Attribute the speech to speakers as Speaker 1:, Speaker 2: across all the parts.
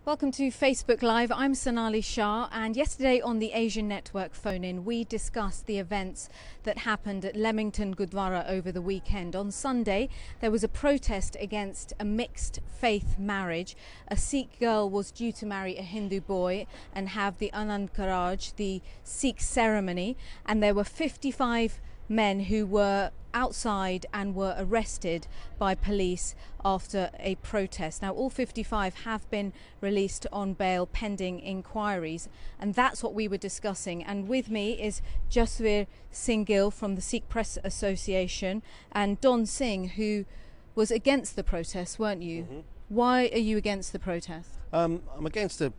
Speaker 1: Welcome to Facebook Live. I'm Sonali Shah, and yesterday on the Asian Network phone-in we discussed the events that happened at Leamington Gurdwara over the weekend. On Sunday there was a protest against a mixed faith marriage. A Sikh girl was due to marry a Hindu boy and have the Anand Karaj, the Sikh ceremony, and there were 55 men who were outside and were arrested by police after a protest. Now all 55 have been released on bail pending inquiries, and that's what we were discussing. And with me is Jasveer Singh Gill from the Sikh Press Association and Don Singh, who was against the protest, weren't you? Why are you against the protest?
Speaker 2: I'm against the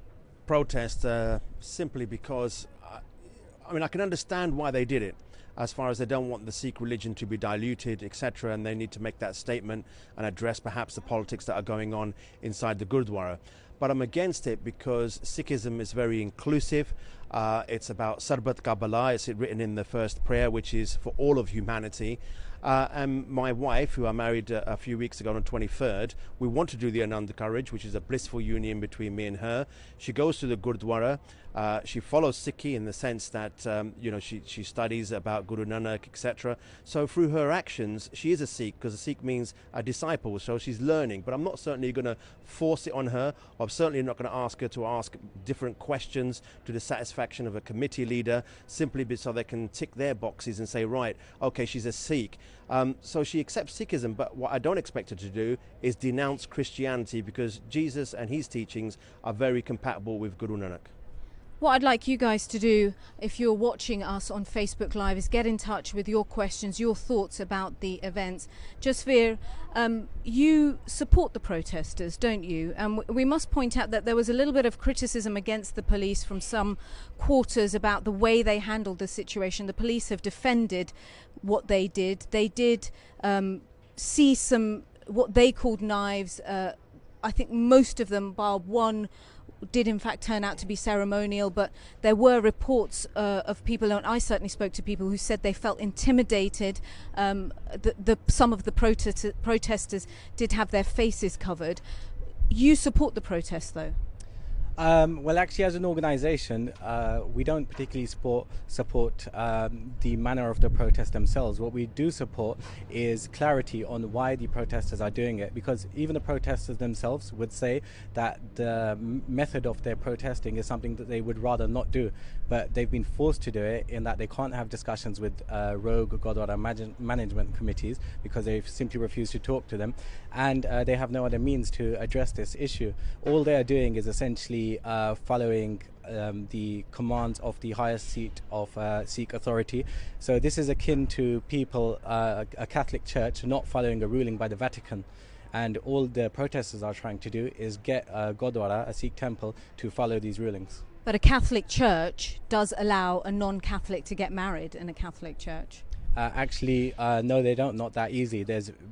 Speaker 2: protest simply because I can understand why they did it, as far as they don't want the Sikh religion to be diluted, etc., and they need to make that statement and address perhaps the politics that are going on inside the Gurdwara. But I'm against it because Sikhism is very inclusive. It's about Sarbat Ka Bala, it's written in the first prayer, which is for all of humanity. And my wife, who I married a few weeks ago on the 23rd, we want to do the Anand Karaj, which is a blissful union between me and her. She goes to the Gurdwara. She follows Sikhi in the sense that she studies about Guru Nanak, etc. So through her actions, she is a Sikh, because a Sikh means a disciple. So she's learning. But I'm not certainly going to force it on her. I'm certainly not going to ask her to ask different questions to the satisfaction of a committee leader, simply so they can tick their boxes and say, right, okay, she's a Sikh. So she accepts Sikhism, but what I don't expect her to do is denounce Christianity, because Jesus and his teachings are very compatible with Guru Nanak.
Speaker 1: What I'd like you guys to do, if you're watching us on Facebook Live, is get in touch with your questions, your thoughts about the events. Jasveer, you support the protesters, don't you? And we must point out that there was a little bit of criticism against the police from some quarters about the way they handled the situation. The police have defended what they did. They did see some, what they called knives. I think most of them, bar one, did in fact turn out to be ceremonial, but there were reports of people, and I certainly spoke to people who said they felt intimidated. Some of the protesters did have their faces covered. You support the protest, though?
Speaker 3: Well, actually, as an organisation, we don't particularly support the manner of the protest themselves. What we do support is clarity on why the protesters are doing it, because even the protesters themselves would say that the method of their protesting is something that they would rather not do, but they've been forced to do it in that they can't have discussions with rogue Gurdwara management committees because they've simply refused to talk to them, and they have no other means to address this issue. All they are doing is essentially following the commands of the highest seat of Sikh authority. So this is akin to people, a Catholic church not following a ruling by the Vatican. And all the protesters are trying to do is get Gurdwara, a Sikh temple, to follow these rulings.
Speaker 1: But a Catholic church does allow a non-Catholic to get married in a Catholic church.
Speaker 3: Actually, no, they don't. Not that easy.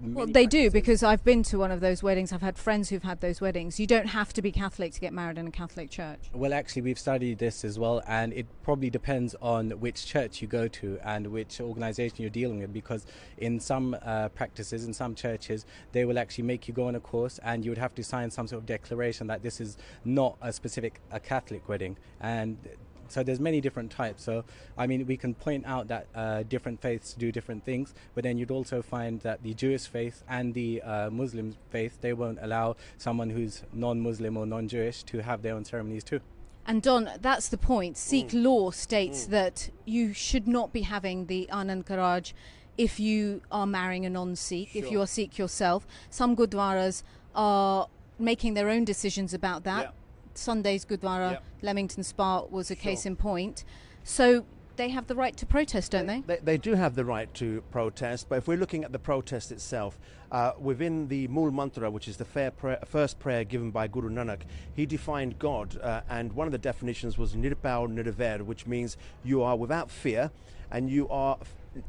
Speaker 1: Well, they do, because I've been to one of those weddings. I've had friends who've had those weddings. You don't have to be Catholic to get married in a Catholic church.
Speaker 3: Well, actually, we've studied this as well, and it probably depends on which church you go to and which organisation you're dealing with, because in some practices, in some churches, they will actually make you go on a course, and you would have to sign some sort of declaration that this is not a Catholic wedding. And so there's many different types. So, I mean, we can point out that different faiths do different things, but then you'd also find that the Jewish faith and the Muslim faith, they won't allow someone who's non-Muslim or non-Jewish to have their own ceremonies too.
Speaker 1: And Don, that's the point. Sikh law states that you should not be having the Anand Karaj if you are marrying a non-Sikh, if you are Sikh yourself. Some Gurdwaras are making their own decisions about that.
Speaker 2: Yeah.
Speaker 1: Sunday's Gurdwara, Leamington Spa, was a case in point. So they have the right to protest, don't they?
Speaker 2: They do have the right to protest, but if we're looking at the protest itself, within the Mool Mantra, which is the first prayer given by Guru Nanak, he defined God, and one of the definitions was Nirpau Nirver, which means you are without fear and you are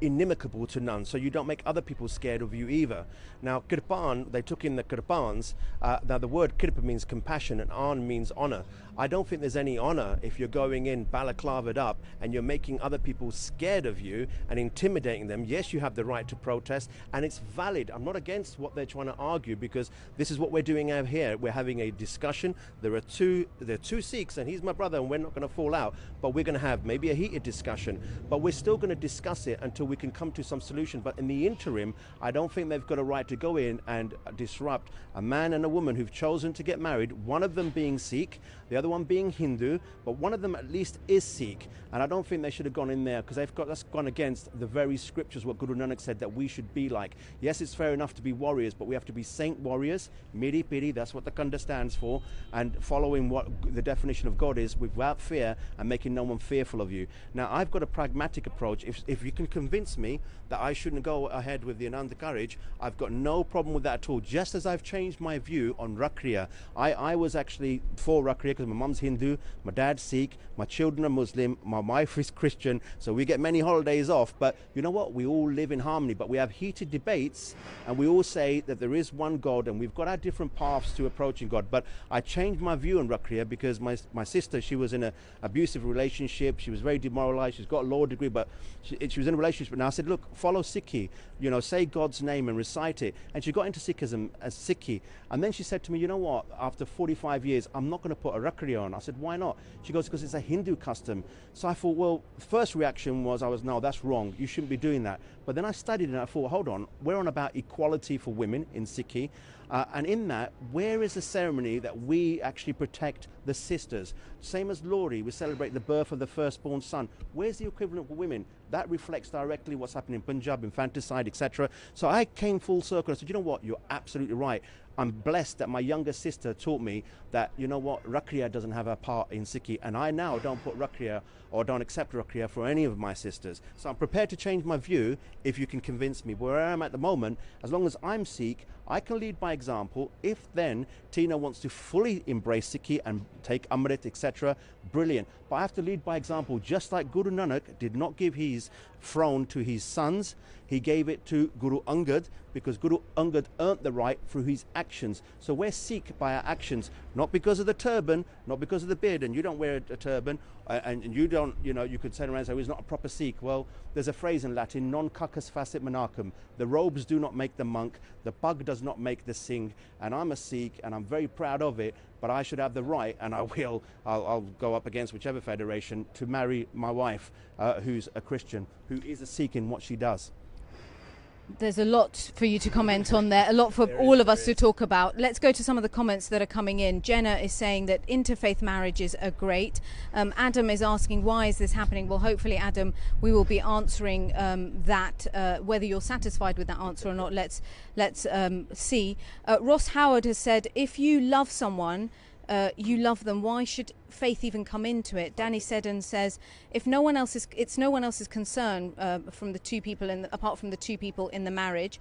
Speaker 2: inimical to none, so you don't make other people scared of you either. Now, Kirpan, they took in the Kirpans. Now, the word Kirpa means compassion and An means honor. I don't think there's any honor if you're going in balaclavaed up and you're making other people scared of you and intimidating them, yes, you have the right to protest, and it's valid. I'm not against what they're trying to argue, because this is what we're doing out here. We're having a discussion. There are two Sikhs, and he's my brother, and we're not going to fall out, but we're going to have maybe a heated discussion, but we're still going to discuss it until we can come to some solution. But in the interim, I don't think they've got a right to go in and disrupt a man and a woman who've chosen to get married, one of them being Sikh, the other one being Hindu, but one of them at least is Sikh. And I don't think they should have gone in there, because that's gone against the very scriptures, what Guru Nanak said that we should be like. Yes, it's fair enough to be warriors, but we have to be saint warriors, miri piri, that's what the Khanda stands for, and following what the definition of God is, without fear and making no one fearful of you. Now, I've got a pragmatic approach. If you can convince me that I shouldn't go ahead with the Ananda Courage, I've got no problem with that at all. Just as I've changed my view on Rakriya. I was actually for Rakriya because my mum's Hindu, my dad's Sikh, my children are Muslim, my wife is Christian, so we get many holidays off. But you know what? We all live in harmony, but we have heated debates, and we all say that there is one God, and we've got our different paths to approaching God. But I changed my view on Rakriya because my sister, she was in an abusive relationship. She was very demoralized. She's got a law degree, but she was in a relationship. But now I said, look, follow Sikhi, say God's name and recite it. And she got into Sikhism as Sikhi. And then she said to me, you know what, after 45 years, I'm not going to put a Rakriya on. I said, why not? She goes, because it's a Hindu custom. So I thought, well, the first reaction was, no, that's wrong. You shouldn't be doing that. But then I studied it and I thought, hold on, we're on about equality for women in Sikhi. And in that, where is the ceremony that we actually protect the sisters? Same as Lori, we celebrate the birth of the firstborn son. Where's the equivalent for women? That reflects directly what's happening in Punjab, infanticide, etc. So I came full circle. I said, you know what, you're absolutely right. I'm blessed that my younger sister taught me that, you know what, Rakriya doesn't have a part in Sikhi, and I now don't put Rakriya or don't accept Rakriya for any of my sisters. So I'm prepared to change my view if you can convince me. Where I am at the moment, as long as I'm Sikh, I can lead by example. If then Tina wants to fully embrace Sikhi and take Amrit, etc., brilliant. But I have to lead by example, just like Guru Nanak did not give his throne to his sons. He gave it to Guru Angad, because Guru Angad earned the right through his actions. So we're Sikh by our actions, not because of the turban, not because of the beard, and you don't wear a turban, and you don't, you could turn around and say, oh, he's not a proper Sikh. Well, there's a phrase in Latin, non cuccus facit monachum. The robes do not make the monk, the pug does not make the Singh, and I'm a Sikh, and I'm very proud of it, but I should have the right, and I'll go up against whichever federation to marry my wife, who's a Christian, who is a Sikh in what she does.
Speaker 1: There's a lot for you to comment on there, a lot for all of us to talk about. Let's go to some of the comments that are coming in. Jenna is saying that interfaith marriages are great. Adam is asking, why is this happening? Well, hopefully, Adam, we will be answering that. Whether you're satisfied with that answer or not, let's see. Ross Howard has said, if you love someone, you love them, why should faith even come into it? Danny Seddon says, if no one else is, it's no one else's concern from the two people apart from the two people in the marriage.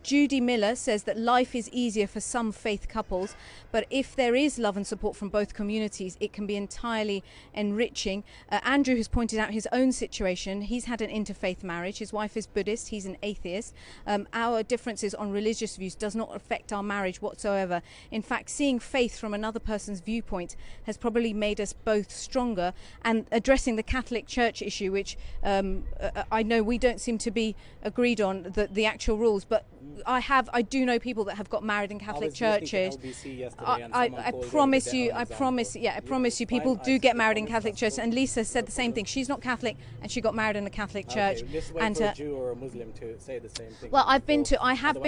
Speaker 1: Judy Miller says that life is easier for some faith couples, but if there is love and support from both communities, it can be entirely enriching. Andrew has pointed out his own situation. He's had an interfaith marriage. His wife is Buddhist. He's an atheist. Our differences on religious views does not affect our marriage whatsoever. In fact, seeing faith from another person's viewpoint has probably made us both stronger. And addressing the Catholic Church issue, which I know we don't seem to be agreed on the actual rules, but I do know people that have got married in Catholic churches. I promise you, people do get married in Catholic churches. And Lisa said the same thing. She's not Catholic, and she got married in a Catholic church.
Speaker 3: And for a Jew or a Muslim to say the same thing.
Speaker 1: Well, I have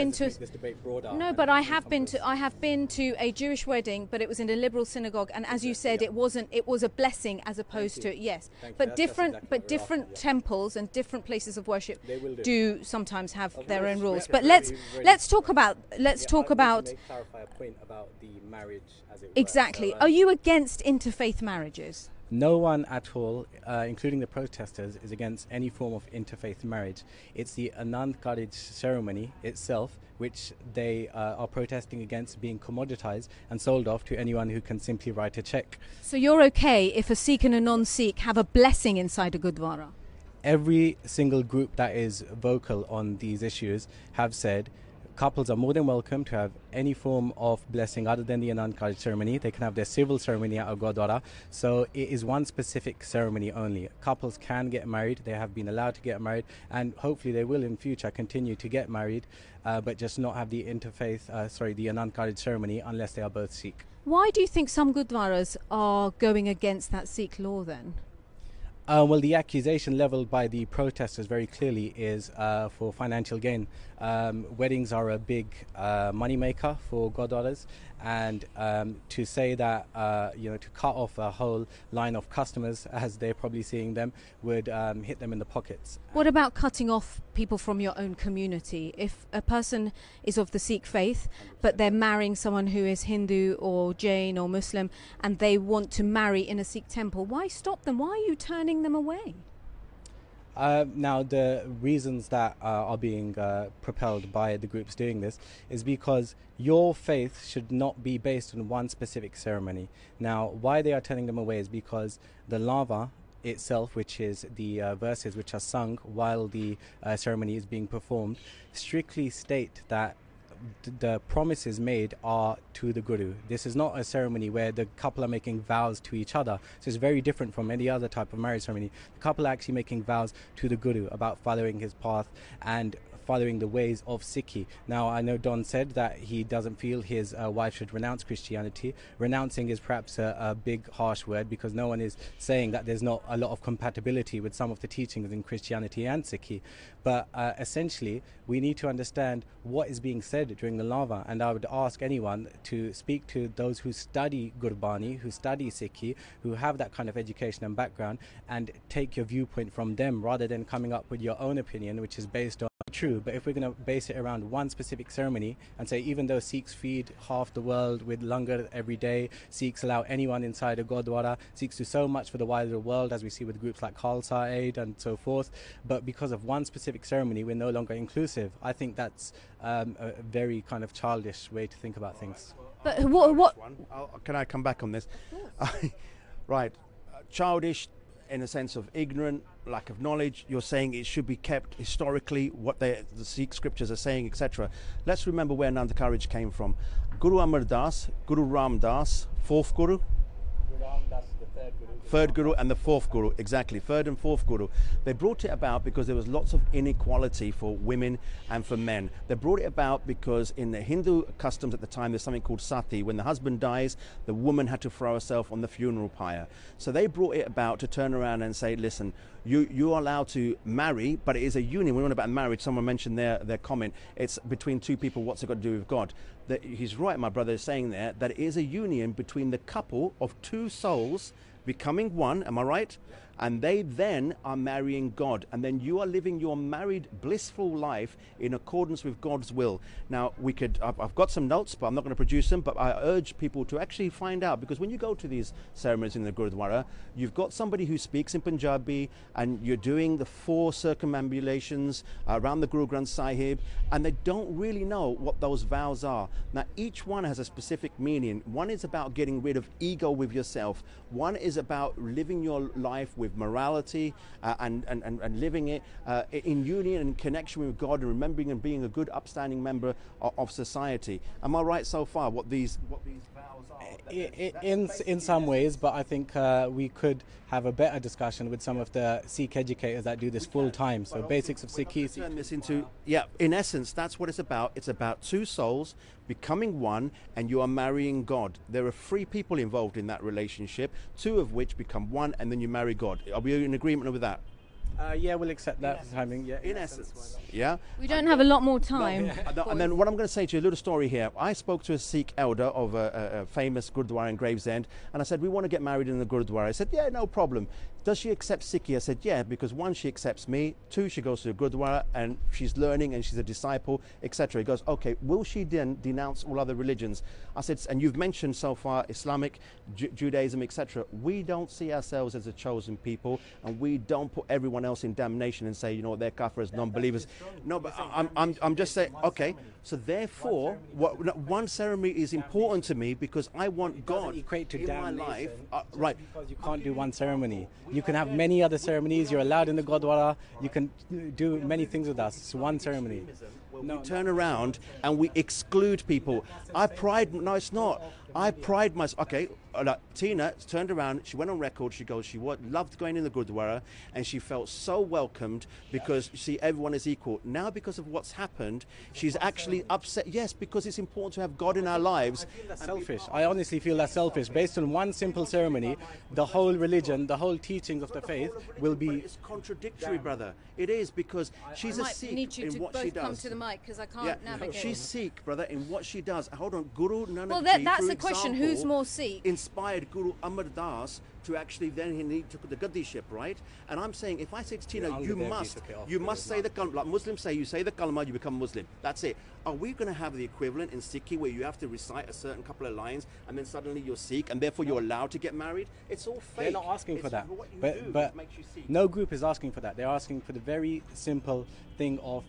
Speaker 1: been to a Jewish wedding, but it was in a liberal synagogue, and as you said, it was a blessing as opposed to But different temples and different places of worship do sometimes have their own rules. But let's talk about
Speaker 3: clarify a point about the marriage, as it were.
Speaker 1: Exactly.
Speaker 3: So,
Speaker 1: are you against interfaith marriages?
Speaker 3: No one at all, including the protesters, is against any form of interfaith marriage. It's the Anand Courage ceremony itself which they are protesting against being commoditized and sold off to anyone who can simply write a check.
Speaker 1: So you're okay if a Sikh and a non-Sikh have a blessing inside a Gurdwara?
Speaker 3: Every single group that is vocal on these issues have said, Couples are more than welcome to have any form of blessing other than the Anand Karaj ceremony. They can have their civil ceremony at a Gurdwara. So it is one specific ceremony only. Couples can get married. They have been allowed to get married, and hopefully they will in future continue to get married, but just not have the interfaith, the Anand Karaj ceremony unless they are both Sikh.
Speaker 1: Why do you think some Gurdwaras are going against that Sikh law then?
Speaker 3: Well, the accusation leveled by the protesters very clearly is for financial gain. Weddings are a big money maker for Gurdwaras, and to say that to cut off a whole line of customers, as they're probably seeing them, would hit them in the pockets.
Speaker 1: What about cutting off people from your own community? If a person is of the Sikh faith, but they're marrying someone who is Hindu or Jain or Muslim, and they want to marry in a Sikh temple, why stop them? Why are you turning them away?
Speaker 3: Now, the reasons that are being propelled by the groups doing this is because your faith should not be based on one specific ceremony. Now, why they are turning them away is because the lava itself, which is the verses which are sung while the ceremony is being performed, strictly state that the promises made are to the Guru. This is not a ceremony where the couple are making vows to each other. So it's very different from any other type of marriage ceremony. The couple are actually making vows to the Guru about following his path and following the ways of Sikhi. Now, I know Don said that he doesn't feel his wife should renounce Christianity. Renouncing is perhaps a big harsh word, because no one is saying that there's not a lot of compatibility with some of the teachings in Christianity and Sikhi. But essentially, we need to understand what is being said during the lava, and I would ask anyone to speak to those who study Gurbani, who study Sikhi, who have that kind of education and background, and take your viewpoint from them rather than coming up with your own opinion, which is based on true. But if we're going to base it around one specific ceremony and say even though Sikhs feed half the world with langar every day, Sikhs allow anyone inside a Gurdwara, Sikhs do so much for the wider world, as we see with groups like Khalsa Aid and so forth, but because of one specific ceremony we're no longer inclusive, I think that's a very kind of childish way to think about things.
Speaker 1: But what?
Speaker 2: Can I come back on this? Right, childish in a sense of ignorant, lack of knowledge. You're saying it should be kept historically, what the Sikh scriptures are saying, etc. Let's remember where Anand Karaj came from. Guru Amar Das, Guru Ram Das, fourth Guru. Third Guru and the fourth Guru, exactly, third and fourth Guru. They brought it about because there was lots of inequality for women and for men. They brought it about because in the Hindu customs at the time, there's something called sati. When the husband dies, the woman had to throw herself on the funeral pyre. So they brought it about to turn around and say, listen, you are allowed to marry, but it is a union. We're not about marriage. Someone mentioned their comment. It's between two people. What's it got to do with God? He's right, my brother is saying there, that it is a union between the couple of two souls becoming one, am I right? And they then are marrying God, and then you are living your married blissful life in accordance with God's will. Now I've got some notes, but I'm not going to produce them, but I urge people to actually find out, because when you go to these ceremonies in the Gurdwara, you've got somebody who speaks in Punjabi and you're doing the 4 circumambulations around the Guru Granth Sahib, and they don't really know what those vows are. Now each one has a specific meaning. One is about getting rid of ego with yourself. One is about living your life with morality and living it in union and connection with God, and remembering and being a good upstanding member of society. Am I right so far? What these vows are?
Speaker 3: In some ways, but I think we could have a better discussion with some of the Sikh educators that do this full time. So basics of Sikhi.
Speaker 2: Turn this into, yeah, in essence, that's what it's about. It's about two souls becoming one, and you are marrying God. There are 3 people involved in that relationship, 2 of which become one, and then you marry God. Are we in agreement with that?
Speaker 3: Yeah, we'll accept that timing. Yeah,
Speaker 2: in essence, yeah.
Speaker 1: We don't have a lot more time.
Speaker 2: No, and then what I'm going to say to you, a little story here. I spoke to a Sikh elder of a famous Gurdwara in Gravesend, and I said, we want to get married in the Gurdwara. I said, yeah, no problem. Does she accept Sikhi? I said, yeah, because 1, she accepts me, 2, she goes to the Gurdwara and she's learning and she's a disciple, etc. He goes, okay, will she then denounce all other religions? I said, and you've mentioned so far Islamic, Judaism, etc. We don't see ourselves as a chosen people, and we don't put everyone else in damnation and say, you know what, they're kafirs, non-believers. No, but I'm just saying, okay, so therefore, one ceremony is important to me because I want God
Speaker 3: equate to
Speaker 2: in my life. Right.
Speaker 3: Because you can't do one ceremony. You can have many other ceremonies. You're allowed in the Gurdwara. You can do many things with us. It's one ceremony.
Speaker 2: Where we turn around and we exclude people. No, it's not. I pride myself. Okay, Tina turned around, she went on record, she goes, she loved going in the Gurdwara, and she felt so welcomed because, you see, everyone is equal. Now, because of what's happened, she's actually upset. Yes, because it's important to have God in our lives.
Speaker 3: I feel that's selfish. I honestly feel that's selfish. Based on one simple ceremony, the whole religion, the whole teaching of the faith will be...
Speaker 2: It's contradictory, brother. It is, because she's a Sikh in what she does.
Speaker 1: Come to the mic, because I can't navigate.
Speaker 2: She's Sikh, brother, in what she does. Hold on, Guru Nanak
Speaker 1: Well,
Speaker 2: Ji,
Speaker 1: that's
Speaker 2: for
Speaker 1: the question.
Speaker 2: example,
Speaker 1: Who's more Sikh?
Speaker 2: Inspired Guru Amar Das to actually then he took the Gaddiship, right? And I'm saying, if I say to Tina, you must say the kalma, like Muslims say, you say the kalma, you become Muslim. That's it. Are we going to have the equivalent in Sikhi where you have to recite a certain couple of lines and then suddenly you're Sikh and therefore you're allowed to get married? It's all fake.
Speaker 3: They're not asking for that.
Speaker 2: What you
Speaker 3: But
Speaker 2: do that makes you Sikh.
Speaker 3: no group is asking for that. They're asking for the very simple thing of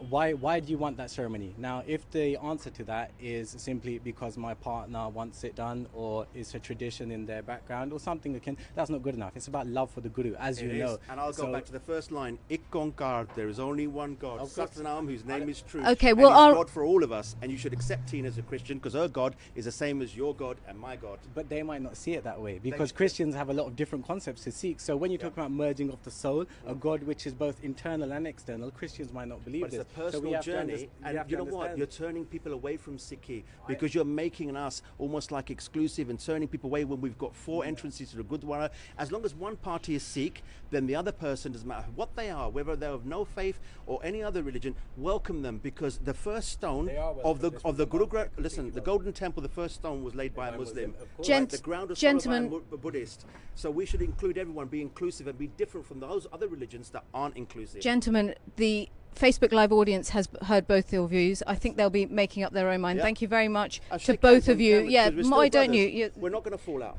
Speaker 3: why do you want that ceremony? Now, if the answer to that is simply because my partner wants it done, or it's a tradition in their background or something akin, that's not good enough. It's about love for the Guru, as you know.
Speaker 2: And I'll go back to the first line, Ik Onkar, there is only one God, Satnam, whose name is truth.
Speaker 1: Okay, well,
Speaker 2: and he's God for all of us, and you should accept Tina as a Christian because her God is the same as your God and my God.
Speaker 3: But they might not see it that way, because Christians have a lot of different concepts to seek. So when you talk about merging of the soul, a God which is both internal and external, Christians might not believe
Speaker 2: But
Speaker 3: this.
Speaker 2: it's a personal journey, and you know what? You're turning people away from Sikhi because you're making us almost like exclusive and turning people away when we've got 4 entrances to the Gurdwara. As long as one party is Sikh, then the other person, doesn't matter what they are, whether they're of no faith or any other religion, welcome them, because the first stone of the Guru Granth, listen, the Golden Temple, the first stone was laid by a Muslim. The ground was followed by a Buddhist. So we should include everyone, be inclusive, and be different from those other religions that aren't inclusive.
Speaker 1: Gentlemen, the Facebook Live audience has heard both your views. I think they'll be making up their own mind. Thank you very much to both of you. Yeah, why don't you?
Speaker 2: We're not going to fall out.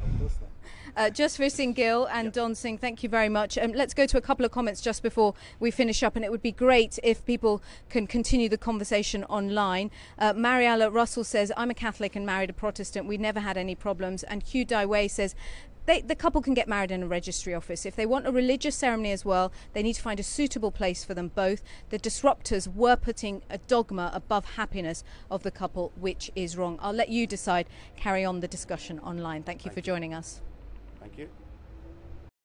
Speaker 1: Jasveer Singh Gill and Don Singh, thank you very much. Let's go to a couple of comments just before we finish up, and it would be great if people can continue the conversation online. Mariella Russell says, I'm a Catholic and married a Protestant. We never had any problems. And Hugh Daiwei says, the couple can get married in a registry office. If they want a religious ceremony as well, they need to find a suitable place for them both. The disruptors were putting a dogma above happiness of the couple, which is wrong. I'll let you decide. Carry on the discussion online. Thank you for joining us.
Speaker 2: Thank you.